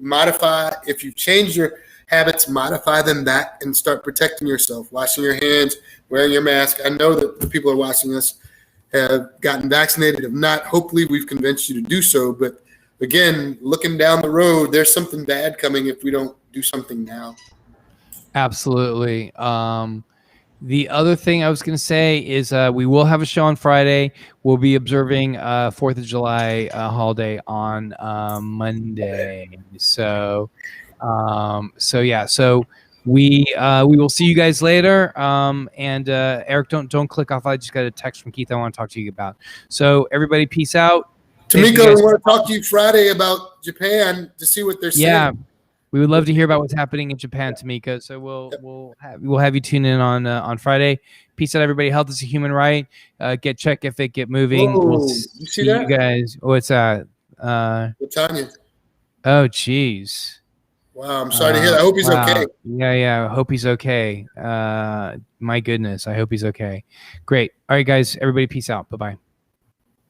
modify. If you've changed your habits, modify them back and start protecting yourself. Washing your hands, wearing your mask. I know that the people who are watching us have gotten vaccinated. If not, hopefully we've convinced you to do so. But again, looking down the road, there's something bad coming if we don't do something now. Absolutely. The other thing I was going to say is we will have a show on Friday. We'll be observing 4th of July holiday on Monday. So we will see you guys later. And Eric, don't click off. I just got a text from Keith I want to talk to you about. So everybody, peace out. Tamika, we want to talk to you Friday about Japan to see what they're saying. Yeah. We would love to hear about what's happening in Japan, Tamika. So we'll have you tune in on Friday. Peace out, everybody. Health is a human right. Check if it get moving. Whoa, we'll you see that? You guys. What's that? Latanya. Oh, jeez. Wow, I'm sorry to hear that. I hope he's okay. Yeah. I hope he's okay. My goodness, I hope he's okay. Great. All right, guys. Everybody, peace out. Bye-bye.